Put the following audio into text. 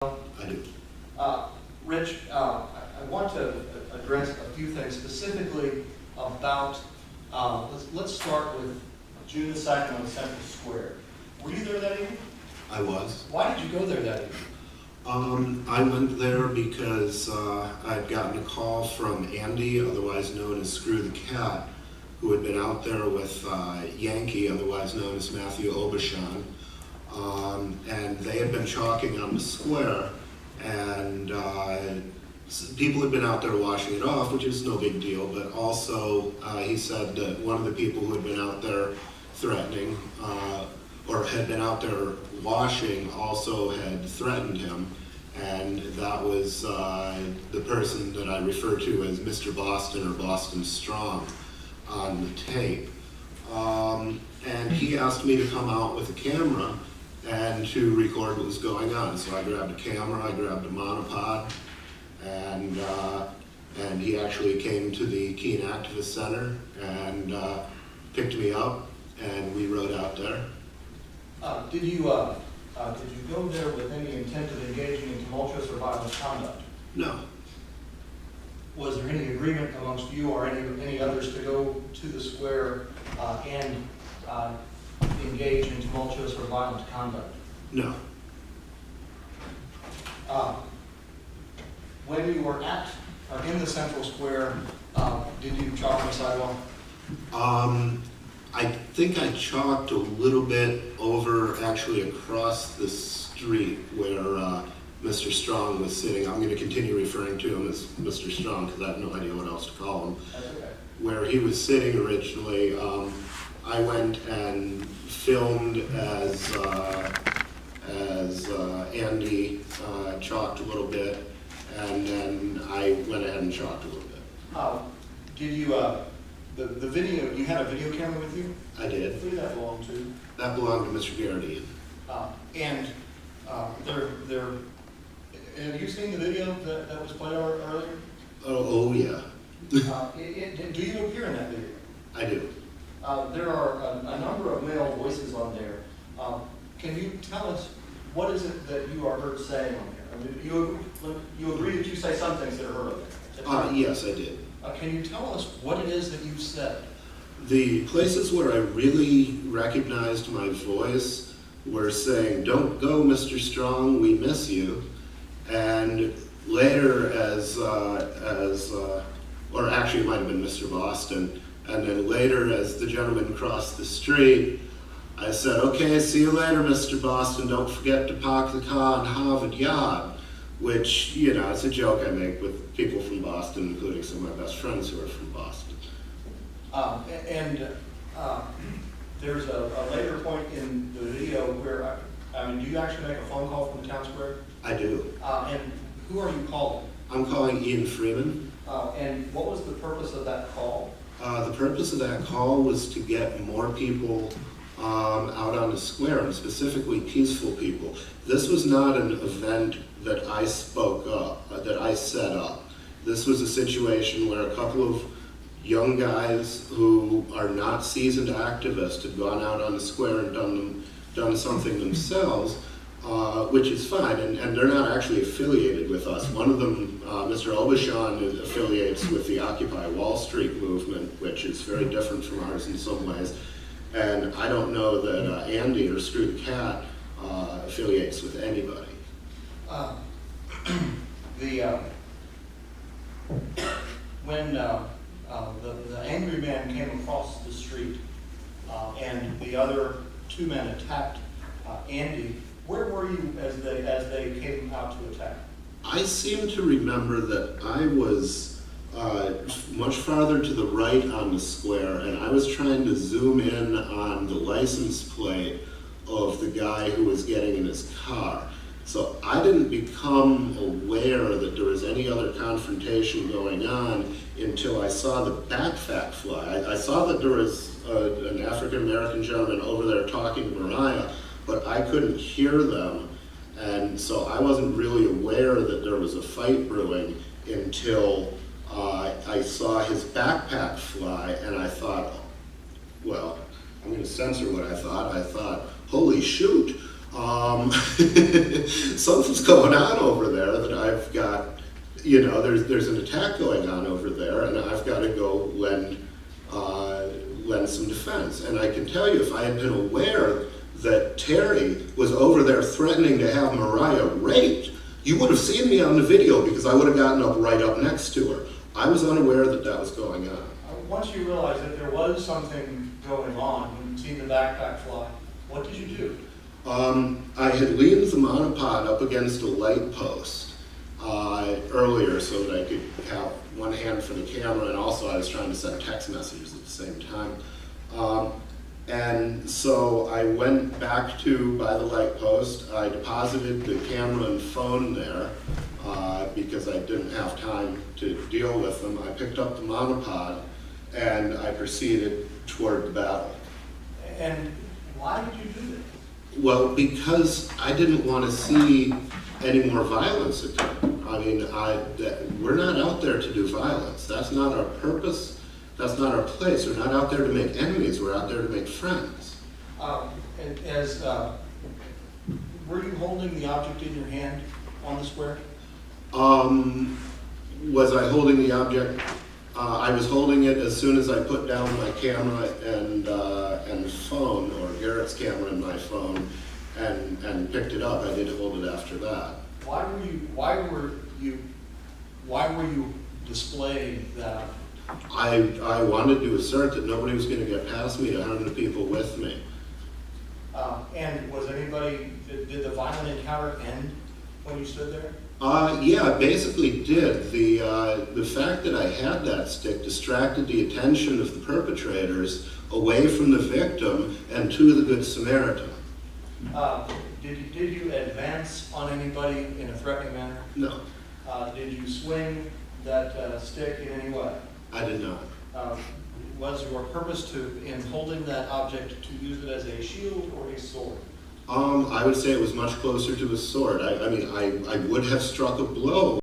I do. Rich, I want to address a few things specifically about, let's start with June the 2nd on Central Square. Were you there that evening? I was. Why did you go there that evening? I went there because I'd gotten a call from Andy, otherwise known as Screw the Cat, who had been out there with Yankee, otherwise known as Matthew Obashan. And they had been chalking on the square, and people had been out there washing it off, which is no big deal, but also he said that one of the people who had been out there threatening, or had been out there washing, also had threatened him, and that was the person that I refer to as Mr. Boston or Boston Strong on the tape. And he asked me to come out with a camera and to record what was going on. So I grabbed a camera, I grabbed a monopod, and he actually came to the Keene Activist Center and picked me up, and we rode out there. Did you go there with any intent of engaging in tumultuous or violent conduct? No. Was there any agreement amongst you or any others to go to the square and engage in tumultuous or violent conduct? No. When you were at or in the Central Square, did you chalk on the sidewalk? I think I chalked a little bit over, actually across the street where Mr. Strong was sitting. I'm going to continue referring to him as Mr. Strong because I have no idea what else to call him. That's okay. Where he was sitting originally, I went and filmed as Andy chalked a little bit, and then I went ahead and chalked a little bit. Did you, the video, you had a video camera with you? I did. Who did that belong to? That belonged to Mr. Garrity. Have you seen the video that was played earlier? Oh yeah. Do you appear in that video? I do. There are a number of male voices on there. Can you tell us what is it that you are heard saying on there? I mean, you agree that you say some things that are heard on there? Yes, I did. Can you tell us what it is that you said? The places where I really recognized my voice were saying, "Don't go, Mr. Strong, we miss you." And later or actually it might have been Mr. Boston, and then later as the gentleman crossed the street, I said, "Okay, see you later, Mr. Boston, don't forget to park the car on Harvard Yard," which, you know, it's a joke I make with people from Boston, including some of my best friends who are from Boston. There's a later point in the video where, do you actually make a phone call from the town square? I do. And who are you calling? I'm calling Ian Freeman. And what was the purpose of that call? The purpose of that call was to get more people out on the square, and specifically peaceful people. This was not an event that I spoke up, that I set up. This was a situation where a couple of young guys who are not seasoned activists had gone out on the square and done something themselves, which is fine, and they're not actually affiliated with us. One of them, Mr. Obashan, affiliates with the Occupy Wall Street movement, which is very different from ours in some ways. And I don't know that Andy or Screw the Cat affiliates with anybody. When the angry man came across the street and the other two men attacked Andy, where were you as they came out to attack? I seem to remember that I was much farther to the right on the square, and I was trying to zoom in on the license plate of the guy who was getting in his car. So I didn't become aware that there was any other confrontation going on until I saw the backpack fly. I saw that there was an African-American gentleman over there talking to Mariah, but I couldn't hear them. And so I wasn't really aware that there was a fight brewing until I saw his backpack fly, and I thought, well, I'm going to censor what I thought. I thought, holy shoot, Something's going on over there that I've got, there's an attack going on over there, and I've got to go lend some defense. And I can tell you, if I had been aware that Terry was over there threatening to have Mariah raped, you would have seen me on the video because I would have gotten up right up next to her. I was unaware that that was going on. Once you realized that there was something going on, when you see the backpack fly, what did you do? I had leaned the monopod up against a light post earlier so that I could have one hand for the camera, and also I was trying to send text messages at the same time. And so I went back by the light post. I deposited the camera and phone there because I didn't have time to deal with them. I picked up the monopod and I proceeded toward the battle. And why did you do that? Well, because I didn't want to see any more violence occur. I mean, we're not out there to do violence. That's not our purpose. That's not our place. We're not out there to make enemies. We're out there to make friends. Were you holding the object in your hand on the square? Was I holding the object? I was holding it as soon as I put down my camera and phone, or Garrett's camera and my phone, and picked it up. I did hold it after that. Why were you displaying that? I wanted to assert that nobody was going to get past me to harm the people with me. And did the violent encounter end when you stood there? Yeah, it basically did. The fact that I had that stick distracted the attention of the perpetrators away from the victim and to the Good Samaritan. Did you advance on anybody in a threatening manner? No. Did you swing that stick in any way? I did not. Was your purpose in holding that object to use it as a shield or a sword? I would say it was much closer to a sword. I mean, I would have struck a blow